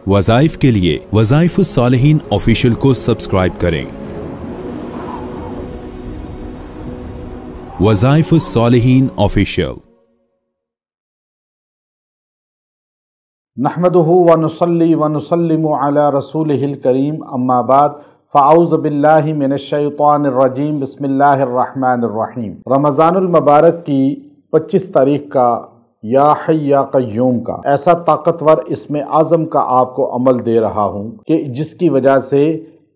वज़ाइफ के लिए वज़ाइफुस सालिहीन ऑफिशियल को सब्सक्राइब करें। वज़ाइफुस सालिहीन ऑफिशियल। नहमदुहु व नुसल्ली व नुसल्लिमु अला रसूलिहिल करीम, अम्मा बाद, फ़अऊज़ु बिल्लाहि मिनश शैतानिर रजीम, बिस्मिल्लाहिर रहमानिर रहीम। रमज़ानुल मुबारक की 25 तारीख का या हय्य या क़य्यूम का ऐसा ताकतवर इसमें आज़म का आपको अमल दे रहा हूँ कि जिसकी वजह से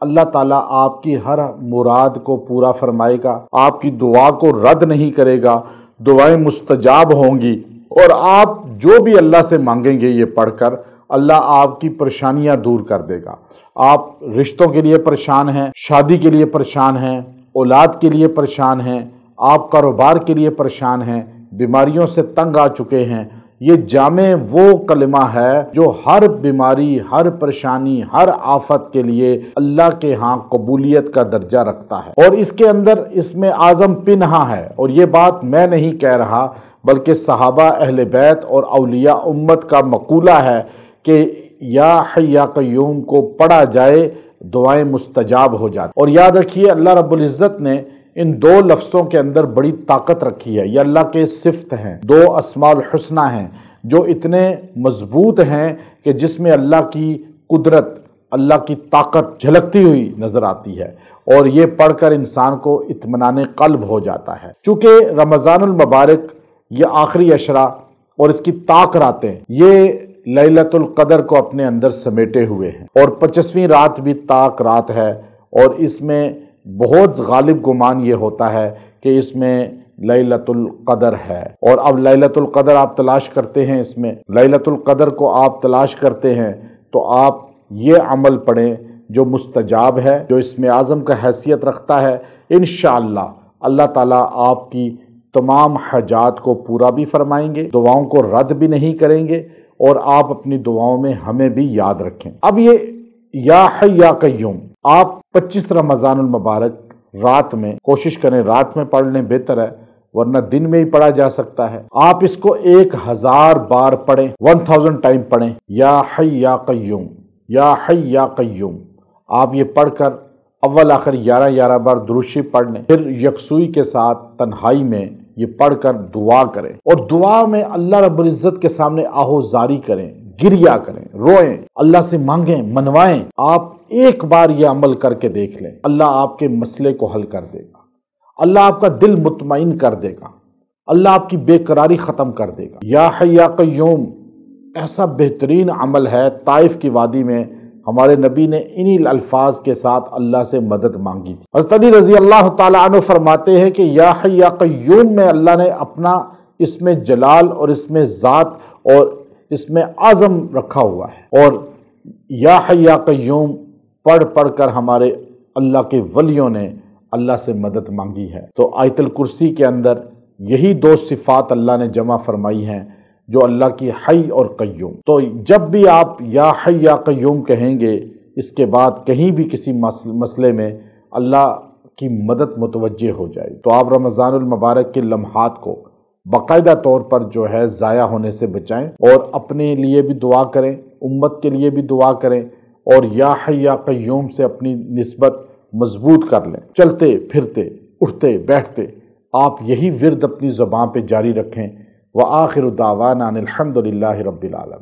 अल्लाह ताला आपकी हर मुराद को पूरा फरमाएगा, आपकी दुआ को रद्द नहीं करेगा, दुआएं मुस्तजाब होंगी और आप जो भी अल्लाह से मांगेंगे ये पढ़कर अल्लाह आपकी परेशानियां दूर कर देगा। आप रिश्तों के लिए परेशान हैं, शादी के लिए परेशान हैं, औलाद के लिए परेशान हैं, आप कारोबार के लिए परेशान हैं, बीमारियों से तंग आ चुके हैं, ये जामे वो कलमा है जो हर बीमारी, हर परेशानी, हर आफत के लिए अल्लाह के यहाँ कबूलियत का दर्जा रखता है। और इसके अंदर इसमें आज़म पिन्हा है, और ये बात मैं नहीं कह रहा बल्कि सहाबा, अहले बैत और औलिया उम्मत का मकूला है कि या हय्य या क़य्यूम को पढ़ा जाए, दुआएं मुस्तजाब हो जाती। और याद रखिए, अल्लाह रब्बुल इज़्ज़त ने इन दो लफ्ज़ों के अंदर बड़ी ताकत रखी है। ये अल्लाह के सिफ़त हैं, दो अस्माउल हुस्ना हैं जो इतने मजबूत हैं कि जिसमें अल्लाह की कुदरत, अल्लाह की ताकत झलकती हुई नज़र आती है, और ये पढ़कर इंसान को इत्मीनान क़ल्ब हो जाता है। चूँकि रमज़ानुल मुबारक ये आखिरी अशरा और इसकी ताक रातें ये लैलतुल क़द्र को अपने अंदर समेटे हुए हैं, और 25वीं रात भी ताक रात है, और इसमें बहुत गालिब गुमान ये होता है कि इसमें लैलतुल क़द्र है। और अब लैलतुल क़द्र आप तलाश करते हैं, इसमें लैलतुल क़द्र को आप तलाश करते हैं तो आप ये अमल पढ़ें जो मुस्तजाब है, जो इसमें आज़म का हैसियत रखता है। इंशाअल्लाह अल्लाह ताला आपकी तमाम हाजात को पूरा भी फरमाएंगे, दुआओं को रद्द भी नहीं करेंगे, और आप अपनी दुआओं में हमें भी याद रखें। अब ये या हय्य या क़य्यूम आप 25 रमज़ानुल मुबारक रात में कोशिश करें, रात में पढ़ लें बेहतर है, वरना दिन में ही पढ़ा जा सकता है। आप इसको 1000 बार पढ़ें, 1000 टाइम पढ़ें, या हय्य या क़य्यूम, या हय्य या क़य्यूम। आप ये पढ़कर अव्वल आखिर 11 बार दुरूद शरीफ पढ़ लें, फिर यकसुई के साथ तन्हाई में ये पढ़कर दुआ करें, और दुआ में अल्लाह रब्बुल इज़्ज़त के सामने आहोजारी करें, गिरिया करें, रोएं, अल्लाह से मांगें, मनवाएं। आप एक बार ये अमल करके देख लें, अल्लाह आपके मसले को हल कर देगा, अल्लाह आपका दिल मुतमईन कर देगा, अल्लाह आपकी बेकरारी ख़त्म कर देगा। या हय्य या क़य्यूम ऐसा बेहतरीन अमल है, ताइफ की वादी में हमारे नबी ने इन्हीं अल्फाज के साथ अल्लाह से मदद मांगी थी। हज़रत अली रज़ी अल्लाह ताला अन्हु फरमाते हैं कि या हय्य या क़य्यूम में अल्लाह ने अपना इसमें जलाल और इसमें ज़ात और इसमें आज़म रखा हुआ है, और या हय्य या क़य्यूम पढ़ कर हमारे अल्लाह के वलियों ने अल्लाह से मदद मांगी है। तो आयतुल कुर्सी के अंदर यही दो सिफ़ात अल्लाह ने जमा फरमाई हैं जो अल्लाह की हय्य और क़य्यूम। तो जब भी आप या हय्य या क़य्यूम कहेंगे, इसके बाद कहीं भी किसी मसले में अल्लाह की मदद मुतवज्जे हो जाए, तो आप रमज़ानुल मुबारक के लम्हात को बाकायदा तौर पर जो है ज़ाया होने से बचाएं, और अपने लिए भी दुआ करें, उम्मत के लिए भी दुआ करें, और या हय्य या क़य्यूम से अपनी निस्बत मजबूत कर लें। चलते फिरते, उठते बैठते आप यही विर्द अपनी ज़ुबान पे जारी रखें। व आखिरु दावाना अनिल हम्दुलिल्लाहि रब्बिल आलमीन।